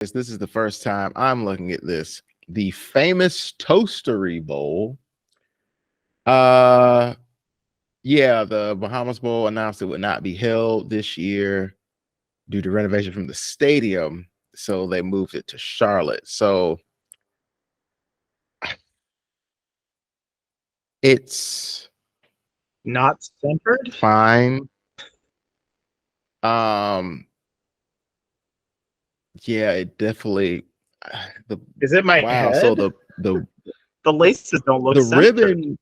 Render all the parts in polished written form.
This is the first time I'm looking at this. The famous Toastery Bowl. Uh yeah, the Bahamas Bowl announced it would not be held this year due to renovation from the stadium. So they moved it to Charlotte. So it's Not centered. fine. Um yeah, it definitely the Is it my wow. head? So the The laces don't look the centered. ribbon.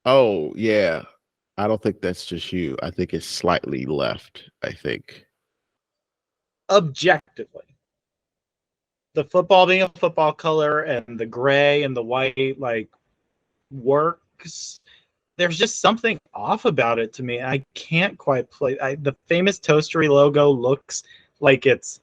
Oh yeah. I don't think that's just you. I think it's slightly left, I think. Objectively, the football being a football color and the gray and the white like works. There's just something off about it to me. I can't quite play. The famous Toastery logo looks like it's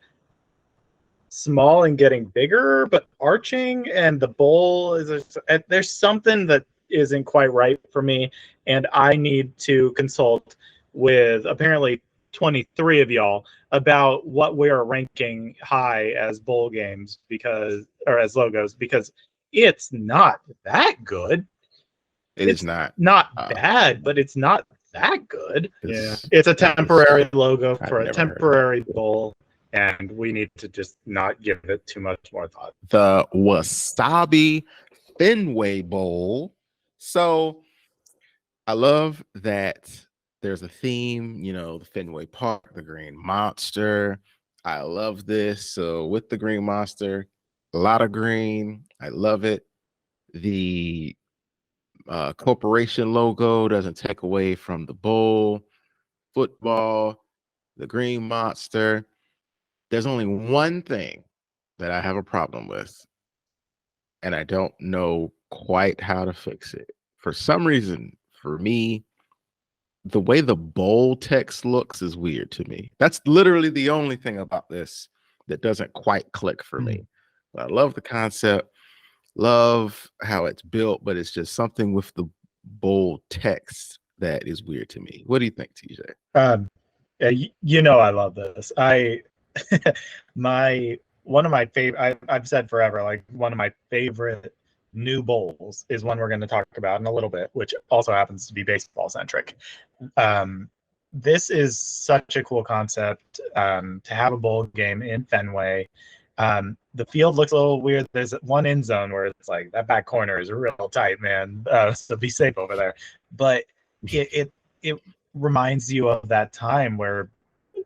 small and getting bigger, but arching, and the bowl is there's something that isn't quite right for me, and I need to consult with apparently 23 of y'all about what we are ranking high as bowl games or as logos, because it's not that good. It's not bad, but it's not that good. It's a temporary logo for a never temporary bowl, and we need to just not give it too much more thought. The Wasabi Fenway Bowl. So I love that there's a theme, the Fenway Park, the Green Monster. I love this. So with the Green Monster, a lot of green. I love it. The corporation logo doesn't take away from the bowl, football, the Green Monster. There's only one thing that I have a problem with, and I don't know quite how to fix it. For some reason, for me, the way the bowl text looks is weird to me. That's literally the only thing about this that doesn't quite click for me. I love the concept, love how it's built, but it's just something with the bold text that is weird to me. What do you think, TJ? I love this. One of my favorite, I've said forever, like one of my favorite new bowls is one we're going to talk about in a little bit, which also happens to be baseball centric. This is such a cool concept to have a bowl game in Fenway. The field looks a little weird. There's one end zone where it's like that back corner is real tight, man. So be safe over there. But it reminds you of that time where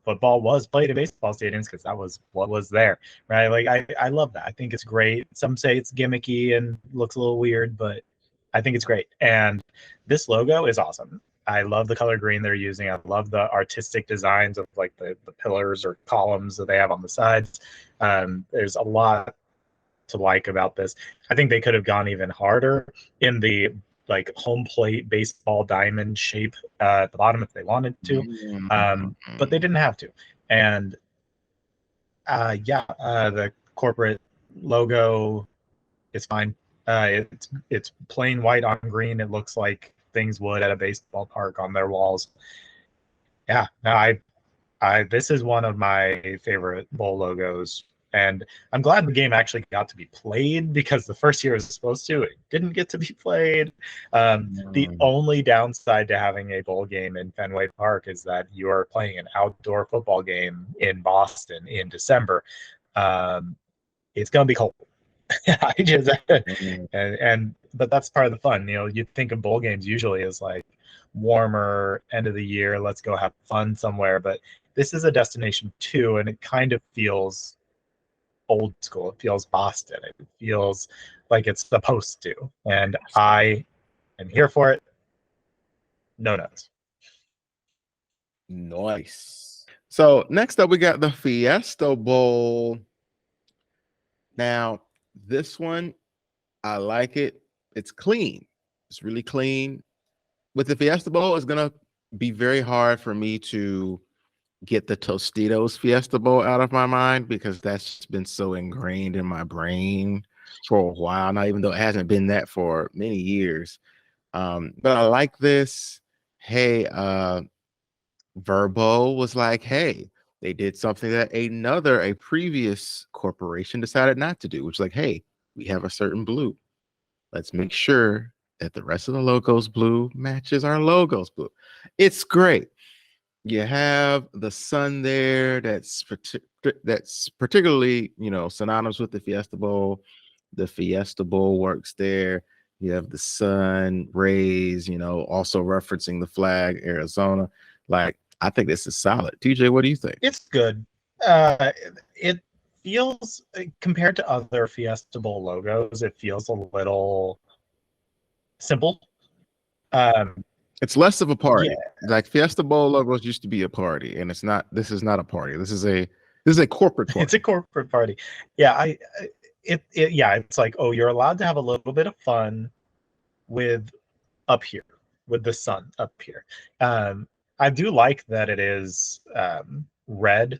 football was played in baseball stadiums, because that was what was there, right? Like I love that. I think it's great. Some say it's gimmicky and looks a little weird, but I think it's great. And this logo is awesome. I love the color green they're using. I love the artistic designs of like the pillars or columns that they have on the sides. There's a lot to like about this. I think they could have gone even harder in the like home plate baseball diamond shape at the bottom if they wanted to, but they didn't have to. And the corporate logo is fine. It's plain white on green. It looks like things would at a baseball park on their walls. Yeah, no, this is one of my favorite bowl logos. And I'm glad the game actually got to be played, because the first year it was supposed to, it didn't get to be played. The only downside to having a bowl game in Fenway Park is that you are playing an outdoor football game in Boston in December. It's going to be cold. But that's part of the fun. You think of bowl games usually as like warmer, end of the year, let's go have fun somewhere. But this is a destination too, and it kind of feels old school. It feels Boston. It feels like it's supposed to, and I am here for it. No notes. Nice. So next up, we got the Fiesta Bowl. Now, this one, I like it. It's clean. It's really clean. With the Fiesta Bowl, it's gonna be very hard for me to get the Tostitos Fiesta Bowl out of my mind, because that's been so ingrained in my brain for a while now, even though it hasn't been that for many years. But I like this. Hey, Verbo was like, hey, They did something that a previous corporation decided not to do, which is like, hey, we have a certain blue. Let's make sure that the rest of the logo's blue matches our logo's blue. It's great. You have the sun there that's particularly, synonymous with the Fiesta Bowl. The Fiesta Bowl works there. You have the sun rays, also referencing the flag, Arizona. Like, I think this is solid. TJ, what do you think? It's good. It feels, compared to other Fiesta Bowl logos, it feels a little simple. It's less of a party. Yeah. Like Fiesta Bowl logos used to be a party, and it's not. This is not a party. This is a corporate party. It's a corporate party. Yeah, it's like, oh, you're allowed to have a little bit of fun with up here, with the sun up here. I do like that it is red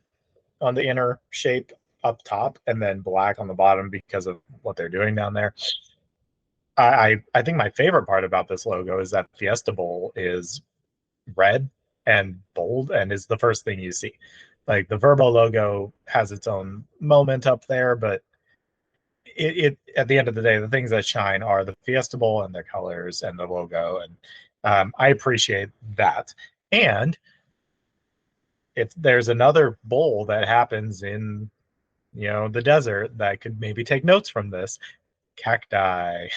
on the inner shape up top and then black on the bottom because of what they're doing down there. I think my favorite part about this logo is that Fiesta Bowl is red and bold and is the first thing you see. Like the Verbo logo has its own moment up there, but it at the end of the day, the things that shine are the Fiesta Bowl and their colors and the logo, and I appreciate that. And if there's another bowl that happens in the desert that could maybe take notes from this, cacti,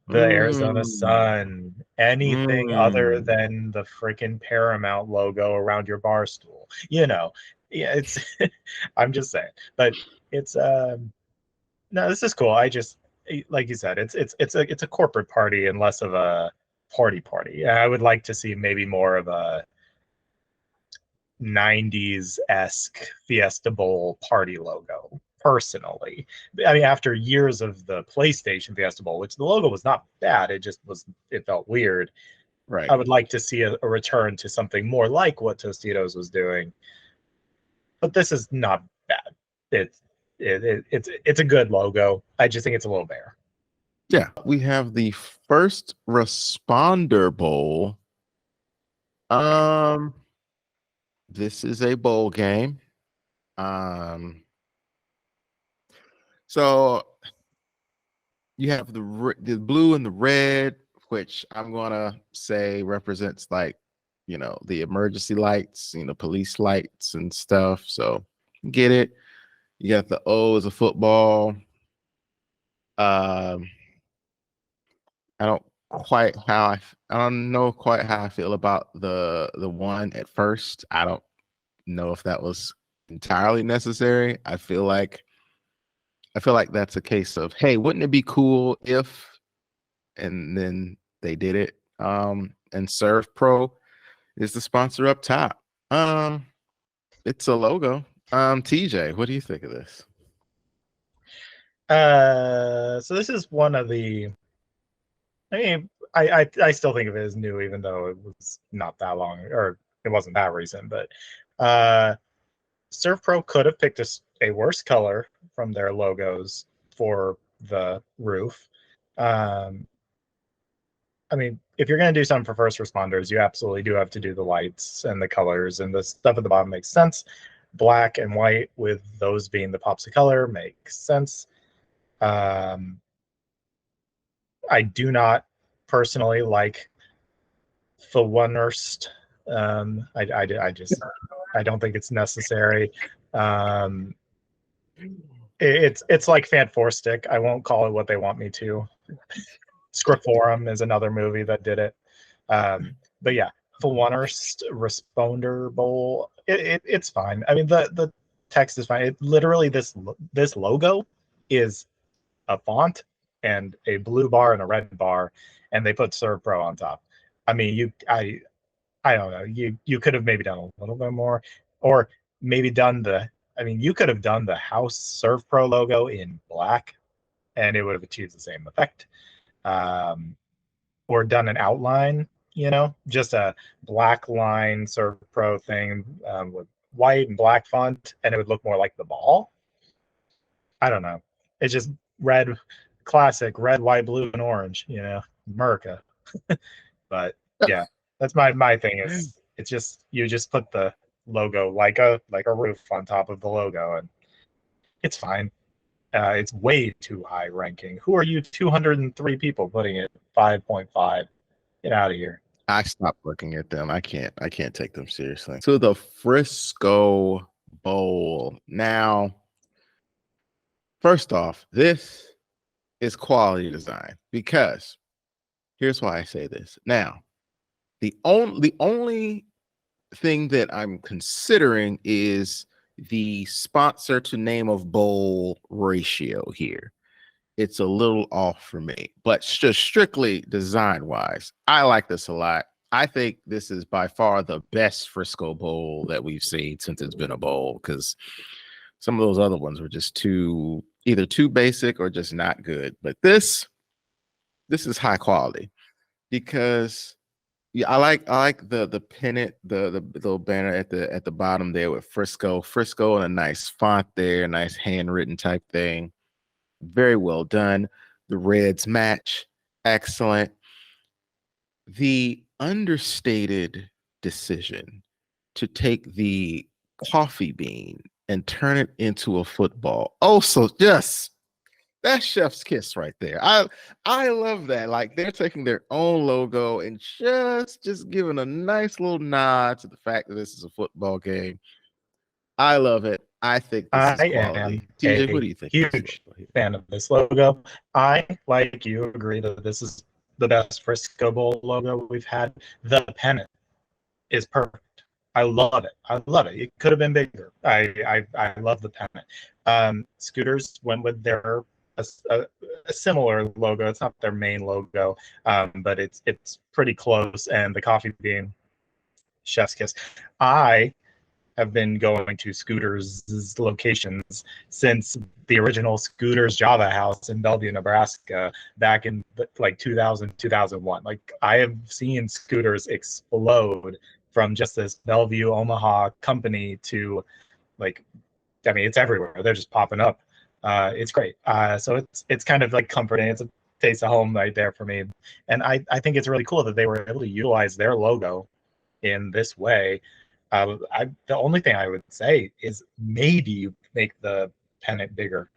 the Arizona sun, anything other than the freaking Paramount logo around your bar stool. Yeah, it's I'm just saying. But it's no, this is cool. I just, like you said, it's a corporate party and less of a party. I would like to see maybe more of a 90s-esque Fiesta Bowl party logo, personally. I mean, after years of the PlayStation Fiesta Bowl, which the logo was not bad, it felt weird. Right. I would like to see a return to something more like what Tostitos was doing. But this is not bad. It's a good logo. I just think it's a little bare. Yeah, we have the First Responder Bowl. This is a bowl game. So you have the blue and the red, which I'm gonna say represents like, the emergency lights, police lights and stuff. So get it. You got the O as a football. I don't know quite how I feel about the one at first. I don't know if that was entirely necessary. I feel like that's a case of, hey, wouldn't it be cool if, and then they did it. And Serve Pro is the sponsor up top. It's a logo. TJ, what do you think of this? So this is one of the, I mean, I still think of it as new, even though it was not that long, or it wasn't that recent. But Serve Pro could have picked a worse color from their logos for the roof. I mean, if you're going to do something for first responders, you absolutely do have to do the lights and the colors, and the stuff at the bottom makes sense. Black and white, with those being the pops of color, makes sense. I do not personally like the Wunderst. I don't think it's necessary. It's like Fan Four Stick. I won't call it what they want me to. Scriptorum is another movie that did it. But yeah, the Wunderst Responder Bowl, it's fine. I mean, the text is fine. Literally, this logo is a font and a blue bar and a red bar, and they put Serve Pro on top. I mean, I don't know. You could have maybe done a little bit more, or maybe you could have done the House Serve Pro logo in black, and it would have achieved the same effect. Or done an outline, just a black line Serve Pro thing with white and black font, and it would look more like the ball. I don't know. It's just classic red, white, blue, and orange, America. But yeah, that's my thing is, it's just, you just put the logo like a roof on top of the logo, and it's fine. It's way too high ranking. Who are you 203 people putting it 5.5? Get out of here. I stopped looking at them. I can't take them seriously. To the Frisco Bowl. Now, first off, this is quality design because here's why I say this. Now, the only thing that I'm considering is the sponsor to name of bowl ratio here. It's a little off for me, but just strictly design wise, I like this a lot. I think this is by far the best Frisco Bowl that we've seen since it's been a bowl, because some of those other ones were just either too basic or just not good. But this is high quality because yeah, I like the pennant, the little banner at the bottom there with Frisco and a nice font there, nice handwritten type thing. Very well done. The reds match. Excellent. The understated decision to take the coffee bean and turn it into a football. Oh, so just that's chef's kiss right there. I love that. Like they're taking their own logo and just giving a nice little nod to the fact that this is a football game. I love it. I think this is I quality. am TJ, what a do you think of this huge logo here? fan of this logo. I, like you, agree that this is the best Frisco Bowl logo we've had. The pennant is perfect. I love it. I love it. It could have been bigger. I love the pennant. Scooters went with their a similar logo. It's not their main logo, but it's pretty close. And the coffee bean, chef's kiss. I have been going to Scooter's locations since the original Scooter's Java House in Bellevue, Nebraska, back in like 2000, 2001. Like I have seen Scooter's explode from just this Bellevue, Omaha company to like, I mean, it's everywhere. They're just popping up. It's great. So it's kind of like comforting. It's a taste of home right there for me. And I think it's really cool that they were able to utilize their logo in this way. The only thing I would say is maybe make the pennant bigger.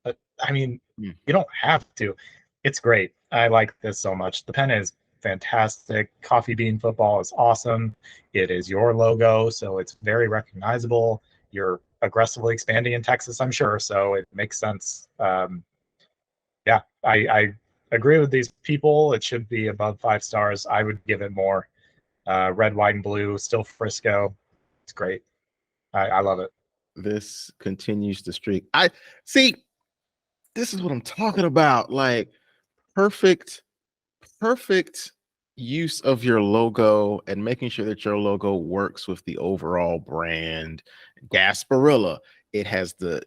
But I mean, Mm. you don't have to. It's great. I like this so much. The pennant is fantastic. Coffee Bean Football is awesome. It is your logo, so it's very recognizable. You're aggressively expanding in Texas, I'm sure, so it makes sense. Yeah, I agree with these people. It should be above 5 stars. I would give it more. Red, white, and blue, still Frisco. It's great. I love it. This continues the streak. I see. This is what I'm talking about. Like perfect, perfect use of your logo and making sure that your logo works with the overall brand. Gasparilla. It has the,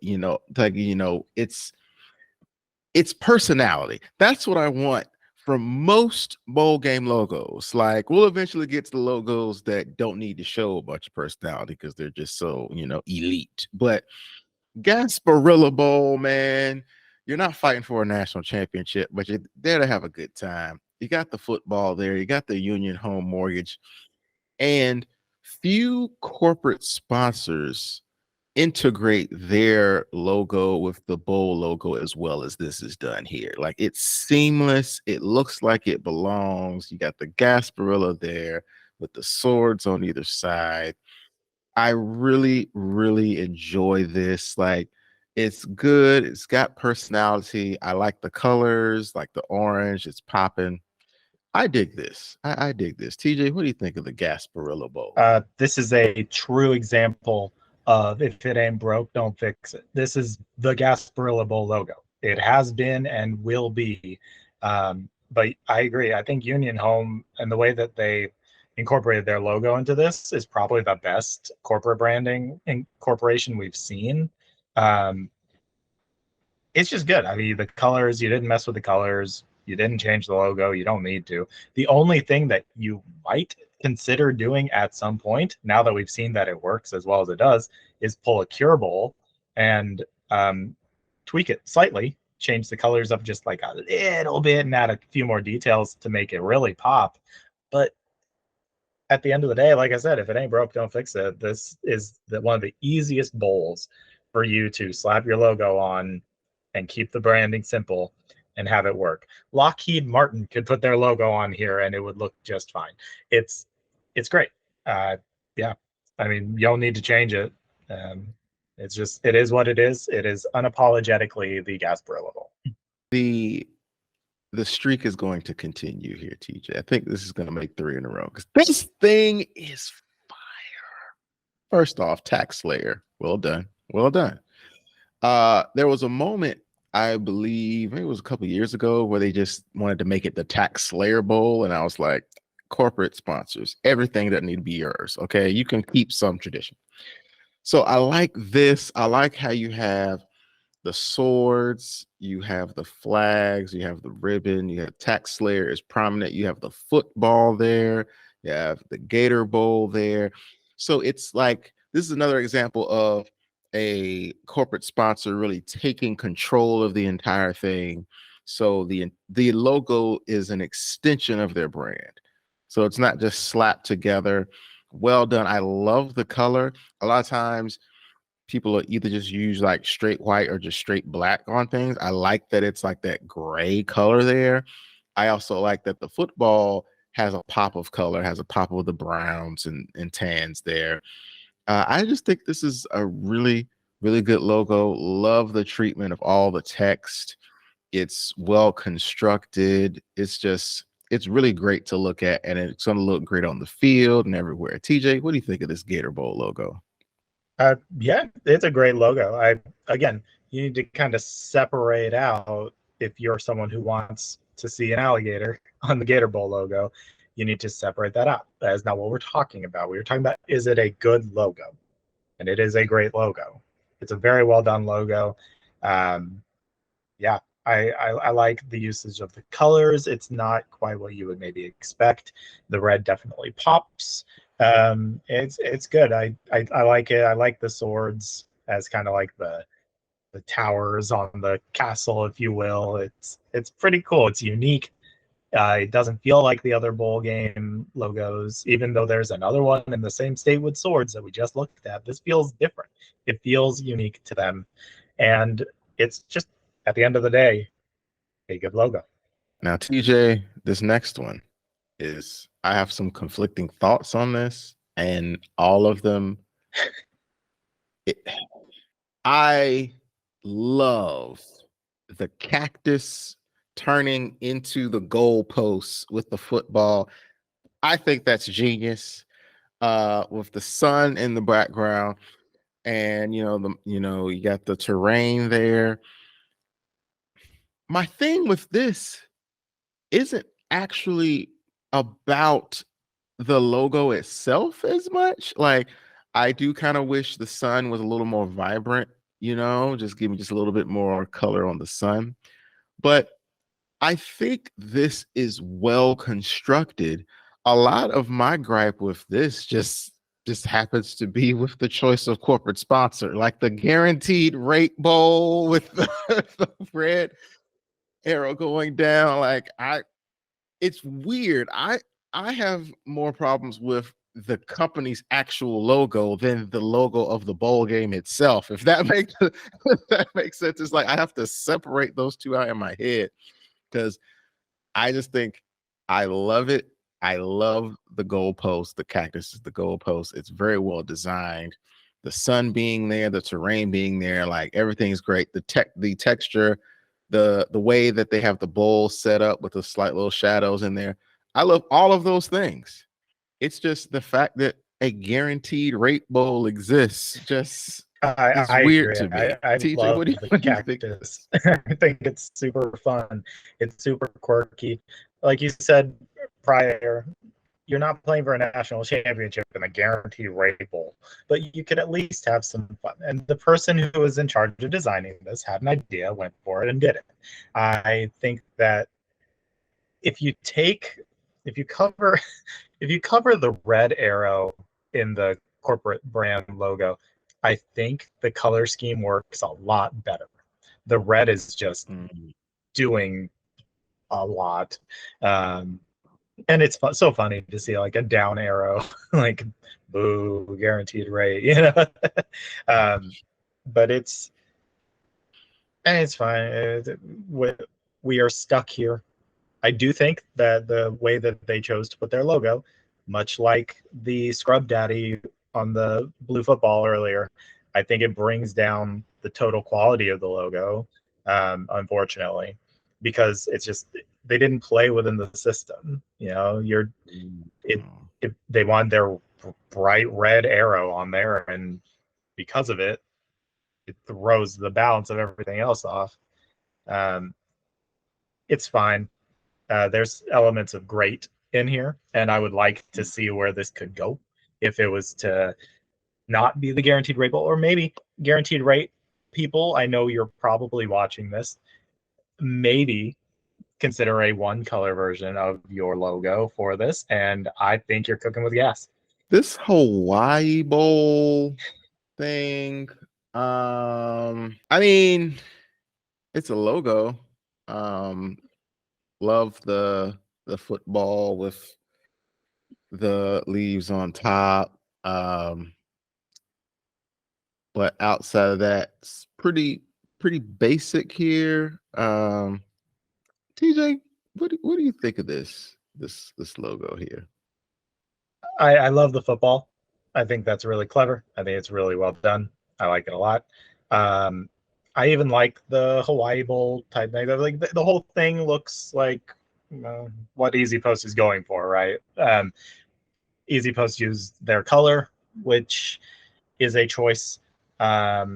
it's personality. That's what I want from most bowl game logos. Like we'll eventually get to the logos that don't need to show a bunch of personality because they're just so, elite. But Gasparilla Bowl, man, you're not fighting for a national championship, but you're there to have a good time. You got the football there, you got the Union Home Mortgage, and few corporate sponsors integrate their logo with the bowl logo as well as this is done here. Like it's seamless. It looks like it belongs. You got the Gasparilla there with the swords on either side. I really, really enjoy this. Like it's good. It's got personality. I like the colors, like the orange. It's popping. I dig this. I dig this. TJ, what do you think of the Gasparilla Bowl? This is a true example of if it ain't broke, don't fix it. This is the Gasparilla Bowl logo. It has been and will be. But I agree. I think Union Home and the way that they incorporated their logo into this is probably the best corporate branding incorporation we've seen. Um, it's just good. I mean, the colors, you didn't mess with the colors. You didn't change the logo. You don't need to. The only thing that you might consider doing at some point, now that we've seen that it works as well as it does, is pull a cure bowl and tweak it slightly, change the colors up just like a little bit and add a few more details to make it really pop. But at the end of the day, like I said, if it ain't broke, don't fix it. This is one of the easiest bowls for you to slap your logo on and keep the branding simple and have it work. Lockheed Martin could put their logo on here and it would look just fine. It's great. Yeah, I mean, you don't need to change it. It's just, it is what it is. It is unapologetically the Gasparilla Bowl. The streak is going to continue here, TJ. I think this is going to make 3 in a row because this thing is fire. First off, Tax Slayer. Well done. Well done. There was a moment, I believe, maybe it was a couple years ago, where they just wanted to make it the Tax Slayer Bowl. And I was like, corporate sponsors, everything that need to be yours. Okay. You can keep some tradition. So I like this. I like how you have the swords, you have the flags, you have the ribbon, you have Tax Slayer is prominent, you have the football there, you have the Gator Bowl there. So it's like, this is another example of a corporate sponsor really taking control of the entire thing. So the logo is an extension of their brand. So it's not just slapped together. Well done. I love the color. A lot of times people will either just use like straight white or just straight black on things. I like that it's like that gray color there. I also like that the football has a pop of color, has a pop of the browns and tans there. I just think this is a really, really good logo. Love the treatment of all the text. It's well constructed. It's really great to look at, and it's going to look great on the field and everywhere. TJ, what do you think of this Gator Bowl logo? Yeah, it's a great logo. Again, you need to kind of separate out if you're someone who wants to see an alligator on the Gator Bowl logo. You need to separate that out. That is not what we're talking about. We were talking about, is it a good logo? And it is a great logo. It's a very well done logo. Yeah, I like the usage of the colors. It's not quite what you would maybe expect. The red definitely pops. It's good. I like it. I like the swords as kind of like the towers on the castle, if you will. It's pretty cool. It's unique. It doesn't feel like the other bowl game logos, even though there's another one in the same state with swords that we just looked at. This feels different. It feels unique to them, and it's just, at the end of the day, a good logo. Now, TJ, this next one is, I have some conflicting thoughts on this, and all of them, I love the cactus turning into the goalposts with the football. I think that's genius. With the sun in the background, and you got the terrain there. My thing with this isn't actually about the logo itself as much. Like, I do kind of wish the sun was a little more vibrant, just give me just a little bit more color on the sun. But I think this is well constructed. A lot of my gripe with this just happens to be with the choice of corporate sponsor, like the guaranteed rate bowl with the red arrow going down. Like, it's weird. I have more problems with the company's actual logo than the logo of the bowl game itself. If that makes if that makes sense, it's like I have to separate those two out in my head, because I just think I love it. I love the goalpost. The cactus is the goalpost. It's very well designed. The sun being there, the terrain being there, like everything's great. The texture, the way that they have the bowl set up with the slight little shadows in there. I love all of those things. It's just the fact that a guaranteed rate bowl exists just is I weird agree. to me. I TJ, love what do the you think? cactus. I think it's super fun. It's super quirky. Like you said prior, you're not playing for a national championship in a guaranteed rate bowl, but you could at least have some fun. And the person who was in charge of designing this had an idea, went for it, and did it. I think that if you cover the red arrow in the corporate brand logo, I think the color scheme works a lot better. The red is just doing a lot. And it's so funny to see like a down arrow, like boo, guaranteed rate, you know. um, but it's fine. We are stuck here. I do think that the way that they chose to put their logo, much like the Scrub Daddy on the blue football earlier, I think it brings down the total quality of the logo, unfortunately, because it's just they didn't play within the system. You know, it, they want their bright red arrow on there, and because of it, it throws the balance of everything else off. Um, it's fine. There's elements of great in here, and I would like to see where this could go if it was to not be the guaranteed rate bowl, or maybe guaranteed rate people. I know you're probably watching this. Maybe consider a one color version of your logo for this, and I think you're cooking with gas. This Hawai'i Bowl thing, I mean, it's a logo. Love the football with the leaves on top. But outside of that, it's pretty basic here. TJ, what do you think of this logo here? I love the football. I think that's really clever. I think it's really well done. I like it a lot. I even like the Hawai'i Bowl type thing. Like the whole thing looks like what Easy Post is going for, right? Easy Post used their color, which is a choice. My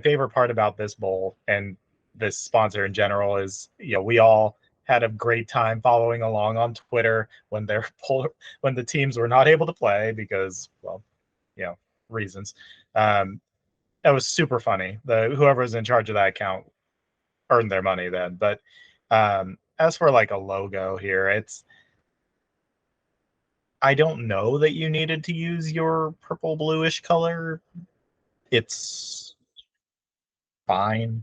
favorite part about this bowl and this sponsor in general is, we all had a great time following along on Twitter when when the teams were not able to play because, well, reasons. That was super funny. Whoever was in charge of that account earned their money then. But as for like a logo here, I don't know that you needed to use your purple bluish color. It's fine.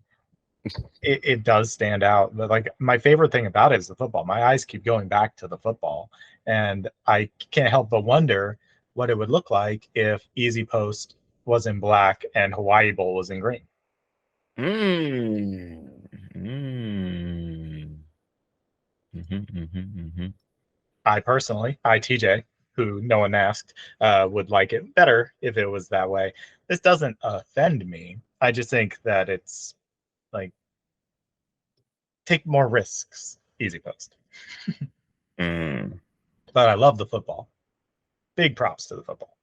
It does stand out, but like my favorite thing about it is the football. My eyes keep going back to the football, and I can't help but wonder what it would look like if Easy Post was in black and Hawai'i Bowl was in green. I personally, TJ, who no one asked, would like it better if it was that way. This doesn't offend me. I just think that it's like, take more risks, Easy Post. But I love the football. Big props to the football.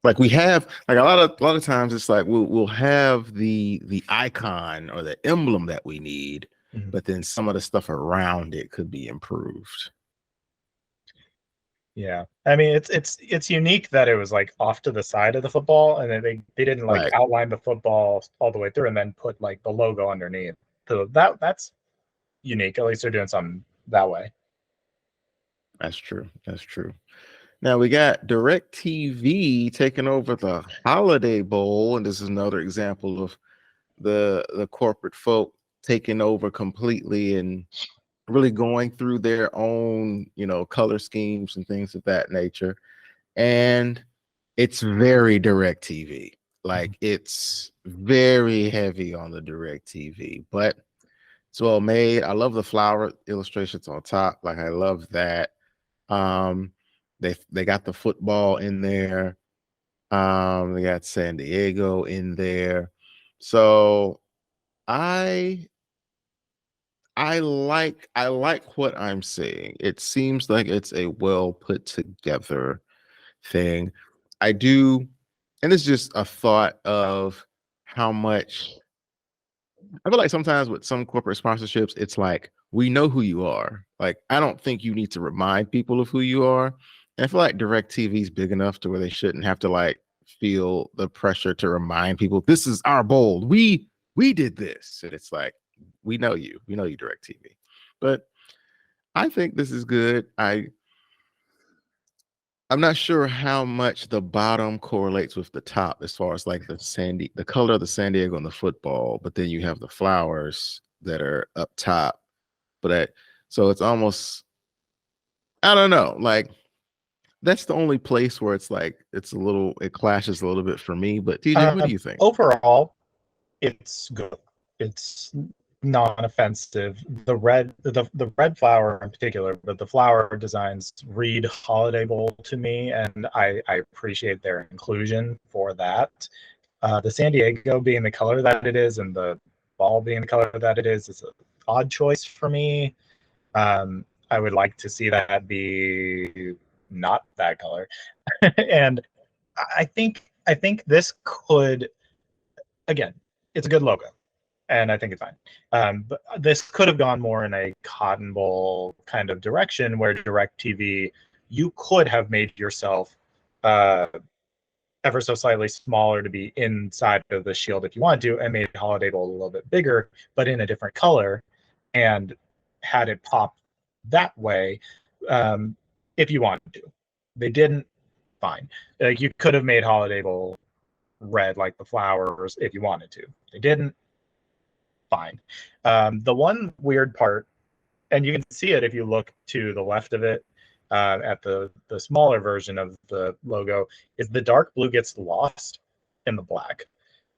Like we have, like a lot of times, it's like we'll have the icon or the emblem that we need, but then some of the stuff around it could be improved. Yeah, I mean it's unique that it was like off to the side of the football, and then they didn't like outline the football all the way through and then put like the logo underneath. So that's unique. At least they're doing something that way. That's true. That's true. Now we got DirecTV taking over the Holiday Bowl, and this is another example of the corporate folk taking over completely and really going through their own, color schemes and things of that nature. And it's very DirecTV. Like it's very heavy on the DirecTV, but it's well made. I love the flower illustrations on top. Like I love that. They got the football in there. They got San Diego in there. So I like what I'm seeing. It seems like it's a well put together thing. I do, and it's just a thought of how much I feel like sometimes with some corporate sponsorships, it's like we know who you are. Like I don't think you need to remind people of who you are. And I feel like DirecTV is big enough to where they shouldn't have to like feel the pressure to remind people this is our bowl. We did this, and it's like we know you, DirecTV. But I think this is good. I'm not sure how much the bottom correlates with the top as far as like the color of the San Diego and the football, but then you have the flowers that are up top. So it's almost I don't know. Like that's the only place where it's like it clashes a little bit for me. But TJ, what do you think? Overall, it's good. It's non-offensive. The red flower in particular, but the flower designs read Holiday Bowl to me, and I appreciate their inclusion for that. The San Diego being the color that it is, and the ball being the color that it is an odd choice for me. I would like to see that be not that color, and I think this could, again, it's a good logo, and I think it's fine. But this could have gone more in a Cotton Bowl kind of direction, where DirecTV, you could have made yourself uh, ever so slightly smaller to be inside of the shield if you wanted to, and made Holiday Bowl a little bit bigger, but in a different color, and had it pop that way if you wanted to. They didn't. Fine. Like you could have made Holiday Bowl red like the flowers if you wanted to. They didn't. Fine. The one weird part, and you can see it if you look to the left of it at the smaller version of the logo, is the dark blue gets lost in the black.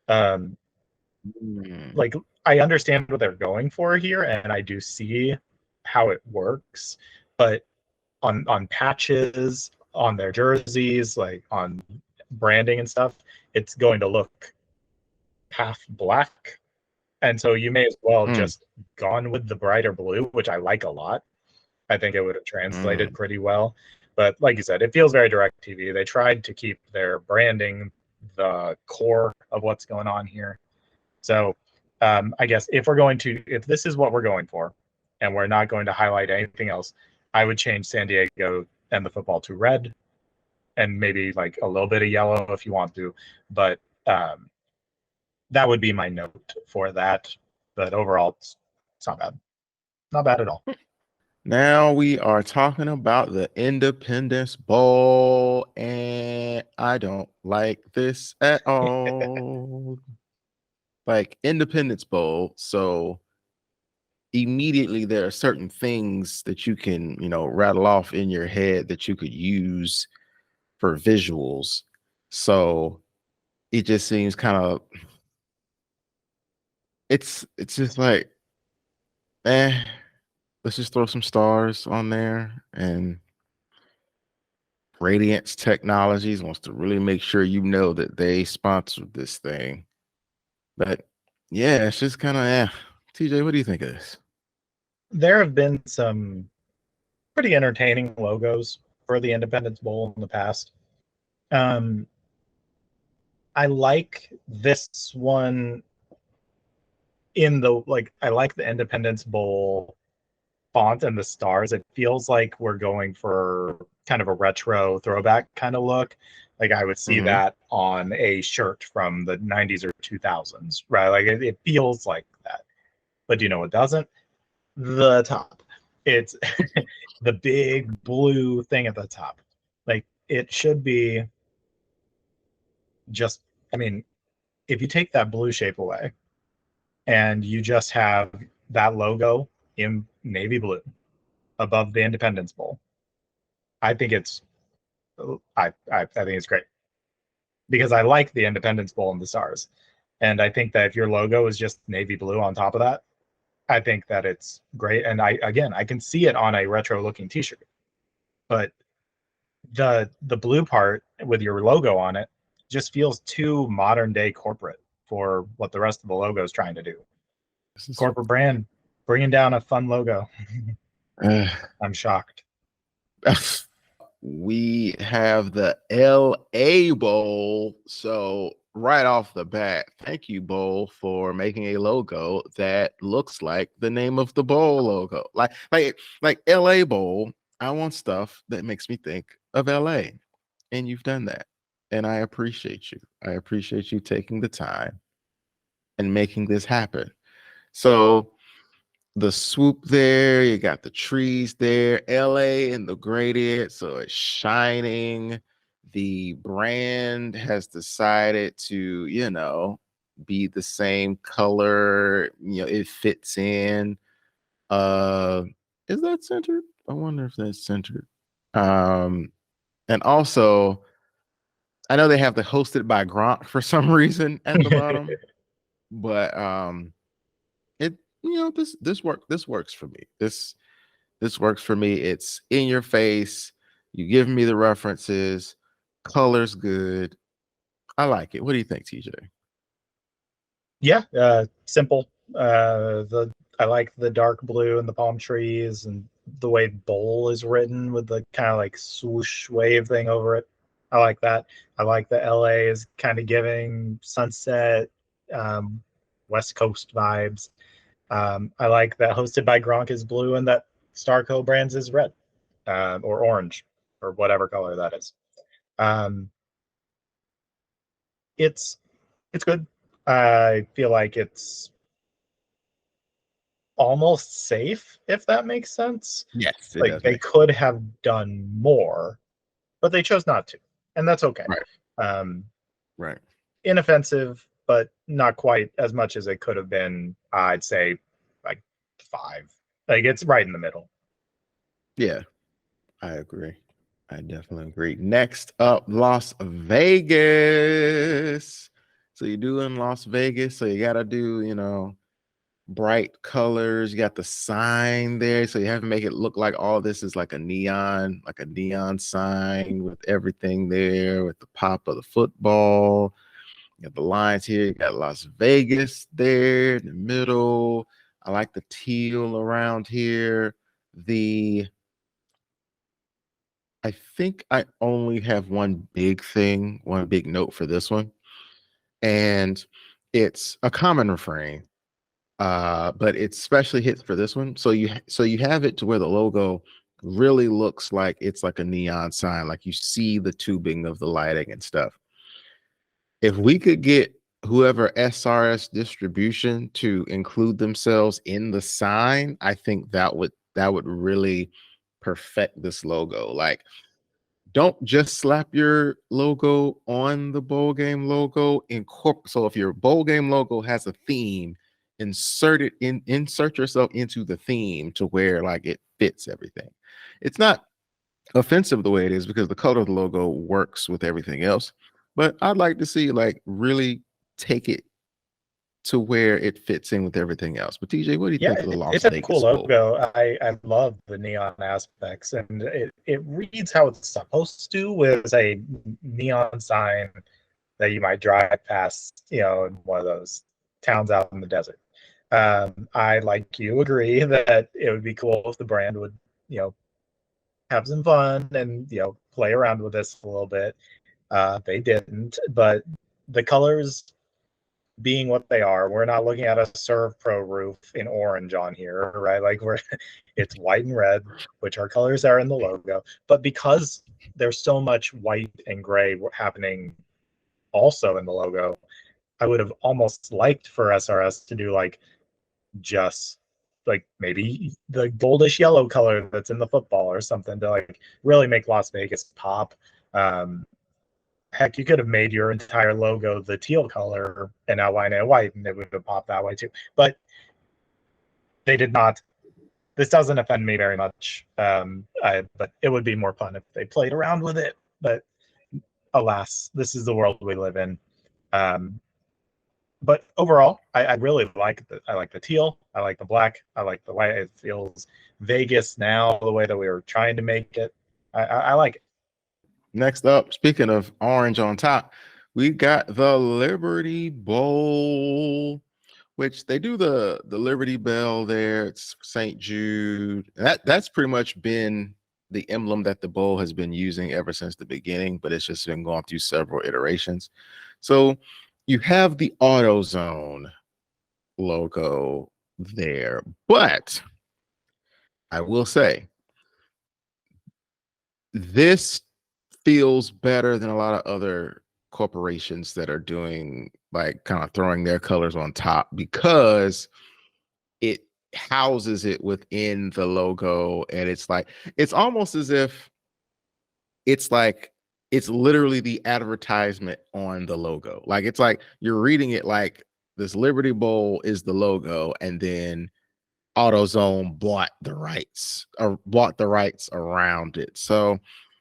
Like I understand what they're going for here, and I do see how it works, but on patches, on their jerseys, like on branding and stuff, it's going to look half black. And so you may as well Mm, just gone with the brighter blue, which I like a lot. I think it would have translated mm. pretty well. But like you said, it feels very direct TV. They tried to keep their branding the core of what's going on here. So I guess if this is what we're going for, and we're not going to highlight anything else, I would change San Diego and the football to red, and maybe like a little bit of yellow if you want to. But that would be my note for that. But overall, it's not bad. Not bad at all. Now we are talking about the Independence Bowl, and I don't like this at all. Like Independence Bowl, so immediately there are certain things that you can, rattle off in your head that you could use for visuals. So it just seems kind of it's just like, eh, let's just throw some stars on there. And Radiance Technologies wants to really make sure you know that they sponsored this thing. But yeah, it's just kind of, TJ, what do you think of this? There have been some pretty entertaining logos for the Independence Bowl in the past. Um, I like this one I like the Independence Bowl font and the stars. It feels like we're going for kind of a retro throwback kind of look. Like I would see Mm-hmm. that on a shirt from the 90s or 2000s, right? Like it feels like that. But do you know what doesn't? The top. It's the big blue thing at the top. Like it should be just, I mean, if you take that blue shape away and you just have that logo in navy blue above the Independence Bowl, I think it's I think it's great because I like the Independence Bowl and the stars, and I think that if your logo is just navy blue on top of that, I think that it's great. And I can see it on a retro looking T-shirt, but the blue part with your logo on it just feels too modern day corporate for what the rest of the logo is trying to do. This is, Corporate brand bringing down a fun logo. uh, I'm shocked. we have the LA Bowl. So right off the bat, thank you, Bowl, for making a logo that looks like the name of the bowl logo. Like LA Bowl. I want stuff that makes me think of LA. And you've done that. And I appreciate you. I appreciate you taking the time and making this happen. So the swoop there, you got the trees there, LA and the gradient, so it's shining. The brand has decided to, be the same color, it fits in. Uh is that centered? I wonder if that's centered. Um, and also, I know they have the hosted by Gronk for some reason at the bottom, but it this works for me. This works for me. It's in your face. You give me the references. Color's good. I like it. What do you think, TJ? Yeah, simple. The I like the dark blue and the palm trees and the way bowl is written with the kind of like swoosh wave thing over it. I like that. I like the LA is kind of giving sunset, um, West Coast vibes. I like that hosted by Gronk is blue and that Starco Brands is red, or orange, or whatever color that is. Um, it's it's good. I feel like it's almost safe, if that makes sense. Yes, it Like does they make could have done more, but they chose not to, and that's okay. right, Um, right. Inoffensive, but not quite as much as it could have been. I'd say like 5. Like it's right in the middle. Yeah, I agree. I definitely agree. Next up, Las Vegas. So you do in Las Vegas, so you gotta do, bright colors. You got the sign there, so you have to make it look like all this is like a neon sign with everything there, with the pop of the football. You got the lines here. You got Las Vegas there in the middle. I like the teal around here. The I think I only have one big thing, one big note for this one, and it's a common refrain, but it especially hits for this one. So you have it to where the logo really looks like it's like a neon sign, like you see the tubing of the lighting and stuff. If we could get whoever SRS distribution to include themselves in the sign, I think that would really perfect this logo. Like, don't just slap your logo on the bowl game logo. So if your bowl game logo has a theme, insert yourself into the theme to where like it fits everything. It's not offensive the way it is because the color of the logo works with everything else. But I'd like to see like really take it to where it fits in with everything else. But TJ, what do you Yeah, think of the Las it's a cool Vegas Bowl? logo. I love the neon aspects, and it reads how it's supposed to, with a neon sign that you might drive past, in one of those towns out in the desert. I, like you, agree that it would be cool if the brand would, you know, have some fun and play around with this a little bit. They didn't, but the colors being what they are, we're not looking at a Serve Pro roof in orange on here, right? Like it's white and red, which are colors that are in the logo. But because there's so much white and gray happening also in the logo, I would have almost liked for SRS to do like just like maybe the goldish yellow color that's in the football or something to like really make Las Vegas pop. Um, Heck, you could have made your entire logo the teal color and outline it white, and it would have popped that way too. But they did not. This doesn't offend me very much, but it would be more fun if they played around with it. But alas, this is the world we live in. Um, but overall, I really like I like the teal. I like the black. I like the white. It feels Vegas now, the way that we were trying to make it. I like it. Next up, speaking of orange on top, we got the Liberty Bowl, which they do the Liberty Bell there. It's St. Jude. That's pretty much been the emblem that the bowl has been using ever since the beginning, but it's just been going through several iterations. So you have the AutoZone logo there, but I will say this feels better than a lot of other corporations that are doing like kind of throwing their colors on top because it houses it within the logo, and it's almost as if it's like it's literally the advertisement on the logo. Like it's like you're reading it like this Liberty Bowl is the logo, and then AutoZone bought the rights or bought the rights around it. So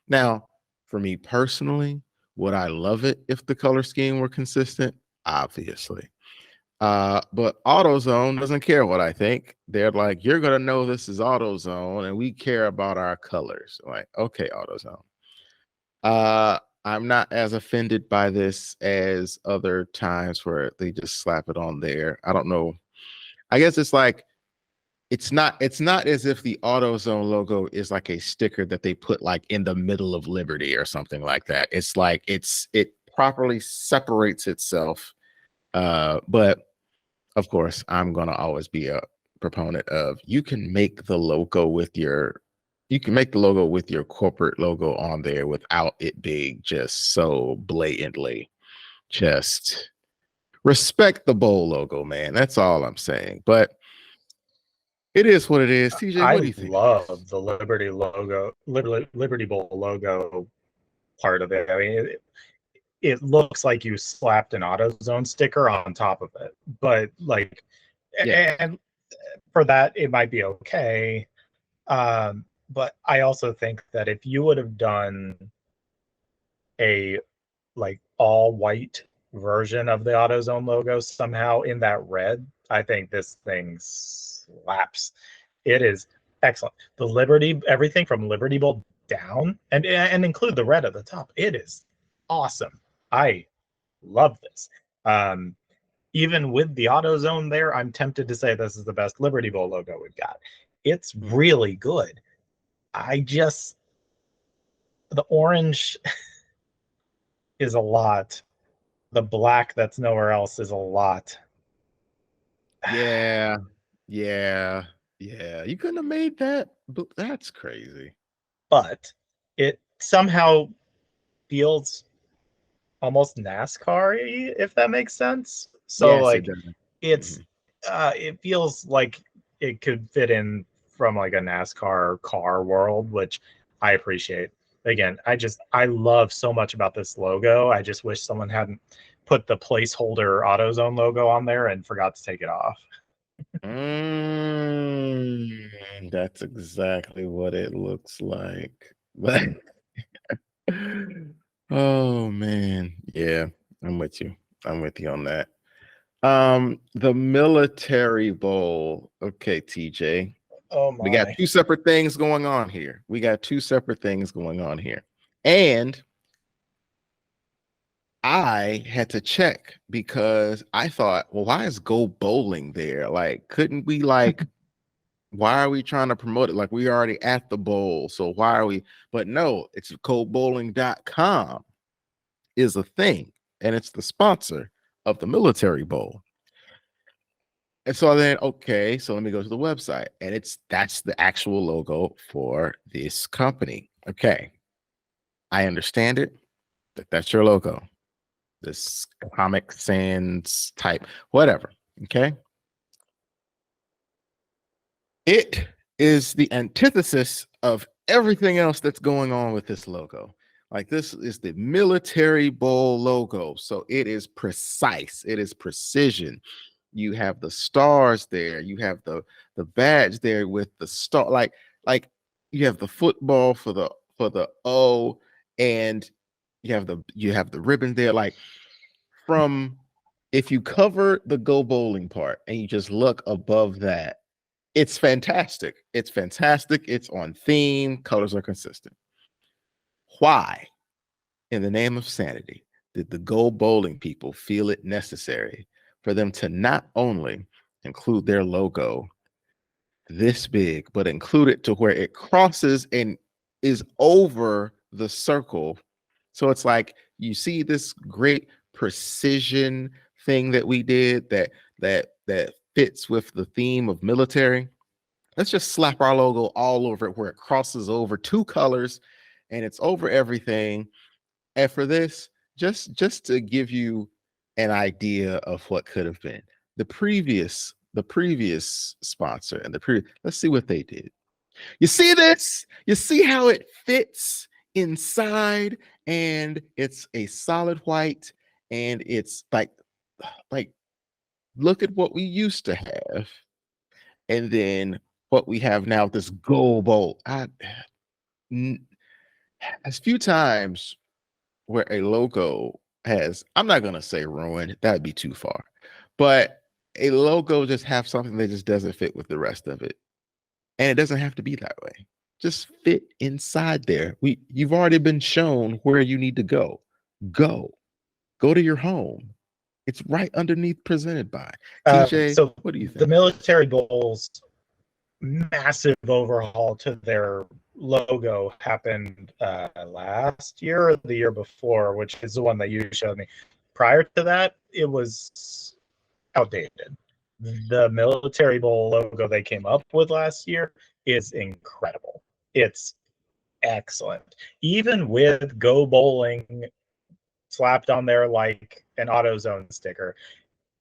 now, for me personally, would I love it if the color scheme were consistent? Obviously. But AutoZone doesn't care what I think. They're like, you're gonna know this is AutoZone, and we care about our colors. I'm like, okay, AutoZone. I'm not as offended by this as other times where they just slap it on there. I don't know. I guess it's like it's not as if the AutoZone logo is like a sticker that they put like in the middle of Liberty or something like that. It's like it properly separates itself. But of course, I'm gonna always be a proponent of you can make the logo with your corporate logo on there without it being just so blatantly. Just respect the bowl logo, man. That's all I'm saying. But it is what it is. TJ, what do I you think of this? love the Liberty logo, Liberty Bowl logo part of it. I mean, it looks like you slapped an AutoZone sticker on top of it, but like, Yeah. and for that it might be okay. But I also think that if you would have done a like all white version of the AutoZone logo somehow in that red, I think this thing slaps. It is excellent. The Liberty, everything from Liberty Bowl down, and include the red at the top. It is awesome. I love this. Even with the AutoZone there, I'm tempted to say this is the best Liberty Bowl logo we've got. It's Mhm. really good. I just the orange is a lot. The black that's nowhere else is a lot. Yeah. Yeah. Yeah. You couldn't have made that, but that's crazy. But it somehow feels almost NASCAR-y, if that makes sense. So Yes, it like does. it's Mhm. it feels like it could fit in from like a NASCAR car world, which I appreciate. Again, I love so much about this logo. I just wish someone hadn't put the placeholder AutoZone logo on there and forgot to take it off. That's exactly what it looks like. But oh man, yeah, I'm with you. I'm with you on that. The military bowl. Okay, TJ. Oh We got my. two separate things going on here. We got two separate things going on here. And I had to check because I thought, well, why is Go Bowling there? Like, couldn't we like why are we trying to promote it? Like we already at the bowl. So why are we? But no, it's coldbowling.com is a thing, and it's the sponsor of the military bowl. And so then, okay, so let me go to the website, and that's the actual logo for this company. Okay, I understand it. That's your logo. This Comic Sans type, whatever. Okay. It is the antithesis of everything else that's going on with this logo. Like this is the military bowl logo. So it is precise, it is precision. You have the stars there, you have the badge there with the star, like you have the football for the O, and you have the ribbon there. Like from if you cover the Go Bowling part and you just look above that, it's fantastic. It's fantastic. It's on theme. Colors are consistent. Why, in the name of sanity, did the Go Bowling people feel it necessary for them to not only include their logo this big, but include it to where it crosses and is over the circle? So it's like you see this great precision thing that we did that fits with the theme of military. Let's just slap our logo all over it where it crosses over two colors and it's over everything. And for this, just to give you an idea of what could have been the previous sponsor and the previous, let's see what they did. You see this? You see how it fits inside, and it's a solid white, and it's like look at what we used to have. And then what we have now, this Go Bowl. As few times where a logo has, I'm not gonna say ruined, that'd be too far, but a logo just have something that just doesn't fit with the rest of it. And it doesn't have to be that way. Just fit inside there. You've already been shown where you need to go. Go to your home. It's right underneath presented by TJ. So what do you think? The Military Bowl's massive overhaul to their logo happened last year or the year before, which is the one that you showed me. Prior to that, it was outdated. The Military Bowl logo they came up with last year is incredible. It's excellent. Even with Go Bowling slapped on there like an AutoZone sticker,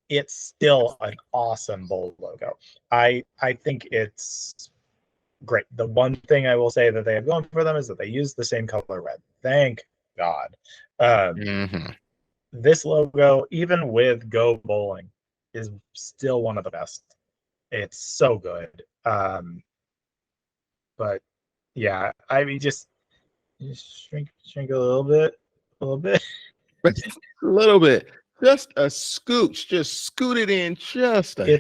it's still an awesome bowl logo. I think it's great. The one thing I will say that they have going for them is that they use the same color red. Thank God. This logo, even with Go Bowling, is still one of the best. It's so good. But yeah, I mean, just shrink a little bit. A little bit. Just a scooch. Just scoot it in just a hair.